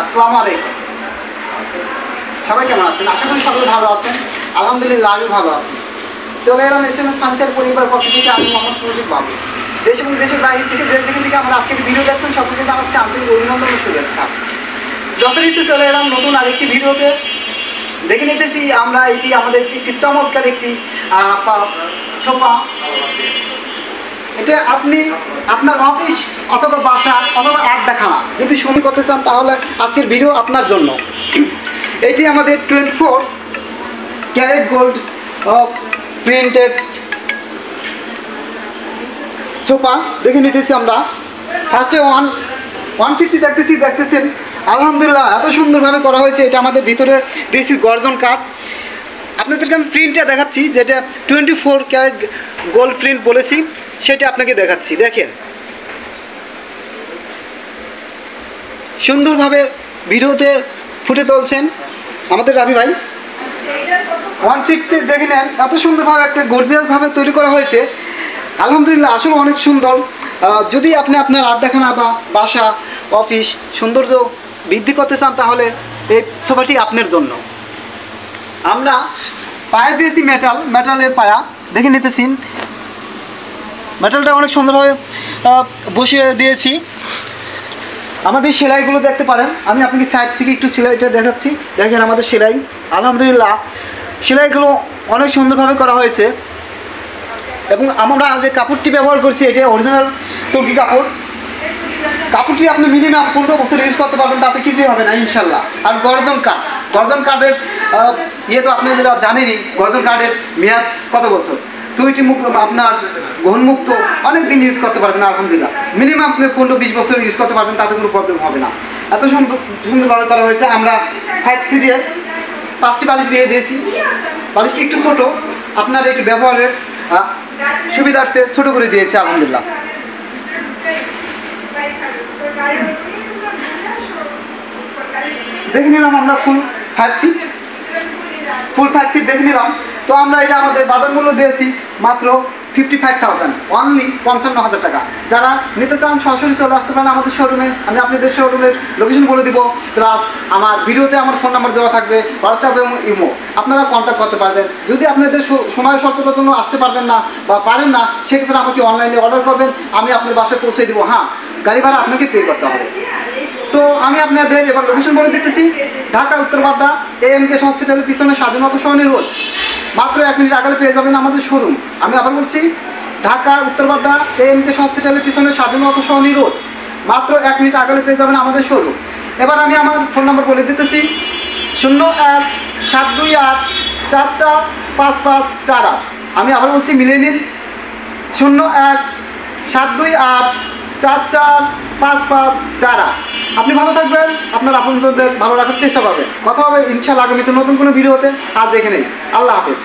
আসসালামু আলাইকুম। সবাই কেমন আছেন? আশা করি সকলে ভালো আছেন। আলহামদুলিল্লাহ আমি ভালো আছি। চলে এলাম SMS ফার্নিচার পরিবার পক্ষ থেকে। আমি মোহাম্মদ সুরজিৎ বাবু। দেশ এবং দেশের বাইরে থেকে যেখান থেকে আমরা আজকের ভিডিও দেখছেন সকলকে জানাচ্ছি আন্তরিক অভিনন্দন ও শুভেচ্ছা। যথারীতি চলে এলাম নতুন আরেকটি ভিডিওতে। দেখে নিতেছি আমরা এটি আমাদের একটি চমৎকার একটি সোফা। এটা আপনি আপনার অফিস অথবা বাসা অথবা আড্ডাখানা যদি শুরু করতে চান তাহলে আজকের ভিডিও আপনার জন্য। এটি আমাদের 24 ক্যারেট গোল্ড প্রিন্টেড সোফা। দেখে নিতেছি আমরা ফার্স্টে 160 দেখতেছেন। আলহামদুলিল্লাহ এত সুন্দরভাবে করা হয়েছে। এটা আমাদের ভিতরে দিয়েছি গর্জন কাঠ। আপনাদেরকে আমি প্রিন্টটা দেখাচ্ছি, যেটা 24 ক্যারেট গোল্ড প্রিন্ট বলেছি সেটা আপনাকে দেখাচ্ছি। দেখেন সুন্দরভাবে ভিডিওতে ফুটে তুলছেন আমাদের রাবি ভাই। 160 দেখে নেন, এত সুন্দরভাবে একটা গর্জিয়াসভাবে তৈরি করা হয়েছে। আলহামদুলিল্লাহ আসলে অনেক সুন্দর। যদি আপনি আপনার আড্ডাখানা বা বাসা অফিস সৌন্দর্য বৃদ্ধি করতে চান তাহলে এই সোফাটি আপনার জন্য। আমরা পায়া দিয়েছি মেটালের পায়া। দেখে নিতেছি মেটালটা অনেক সুন্দরভাবে বসিয়ে দিয়েছি। আমাদের সেলাইগুলো দেখতে পারেন। আমি আপনাকে সাইড থেকে একটু সেলাইটা দেখাচ্ছি। দেখেন আমাদের সেলাই, আলহামদুলিল্লাহ সেলাইগুলো অনেক সুন্দরভাবে করা হয়েছে। এবং আমরা যে কাপড়টি ব্যবহার করছি এটা অরিজিনাল তুর্কি কাপড়। কাপড়টি আপনি মিনিমাম 15 বছর ইউজ করতে পারবেন, তাতে কিছুই হবে না ইনশাল্লাহ। আর গর্জন কাঠের ইয়ে তো আপনারা জানেনই, গর্জন কাঠের মেয়াদ কত বছর। তো এটি আপনার গ্রহণমুক্ত অনেক দিন ইউজ করতে পারবেন আলহামদুলিল্লাহ। মিনিমাম আপনি 15-20 বছর ইউজ করতে পারবেন, তাতে কোনো প্রবলেম হবে না। এত সুন্দরভাবে করা হয়েছে। আমরা 5 দিয়ে 5টি বালিশ দিয়ে দিয়েছি। বালিশটি একটু ছোটো, আপনার একটু ব্যবহারের সুবিধার্থে ছোটো করে দিয়েছি আলহামদুলিল্লাহ। দেখে নিলাম আমরা ফুল 5 সিট দেখে নিলাম। তো আমরা এটা আমাদের বাজার মূল্য দিয়েছি মাত্র 55,000, অনলি 55,000 টাকা। যারা নিতে চান সরাসরি চলে আসতে পারেন আমাদের শোরুমে। আমি আপনাদের শোরুমের লোকেশন বলে দিব, প্লাস আমার ভিডিওতে আমার ফোন নাম্বার দেওয়া থাকবে, হোয়াটসঅ্যাপ এবং ইমো। আপনারা কন্ট্যাক্ট করতে পারবেন। যদি আপনাদের সময় স্বল্পতার জন্য আসতে পারবেন না বা পারেন না, সেক্ষেত্রে আমাকে অনলাইনে অর্ডার করবেন, আমি আপনার বাসায় পৌঁছে দেবো। হ্যাঁ, গাড়ি ভাড়া আপনাকে পে করতে হবে। তো আমি আপনাদের এবার লোকেশন বলে দিতেছি। ঢাকা উত্তরপাড্ডা AMJS হসপিটালের পিছনে স্বাধীনতা সরণি রোড। মাত্র 1 মিনিট আগে পেয়ে যাবেন আমাদের শোরুম। আমি আবার বলছি, ঢাকা উত্তরপাড্ডা AMJS হসপিটালের পিছনে স্বাধীনতা সরণি রোড। মাত্র 1 মিনিট আগে পেয়ে যাবেন আমাদের শোরুম। এবার আমি আমার ফোন নাম্বার বলে দিতেছি, 01-728-445548। আমি আবার বলছি, মিলিয়ে নিন, 01-728-445548। আপনি ভালো থাকবেন, আপনার আপনজনদের ভালো রাখার চেষ্টা করবেন। কথা হবে ইনশাআল্লাহ আগামীতে নতুন কোনো ভিডিওতে। আজ এখানেই, আল্লাহ হাফেজ।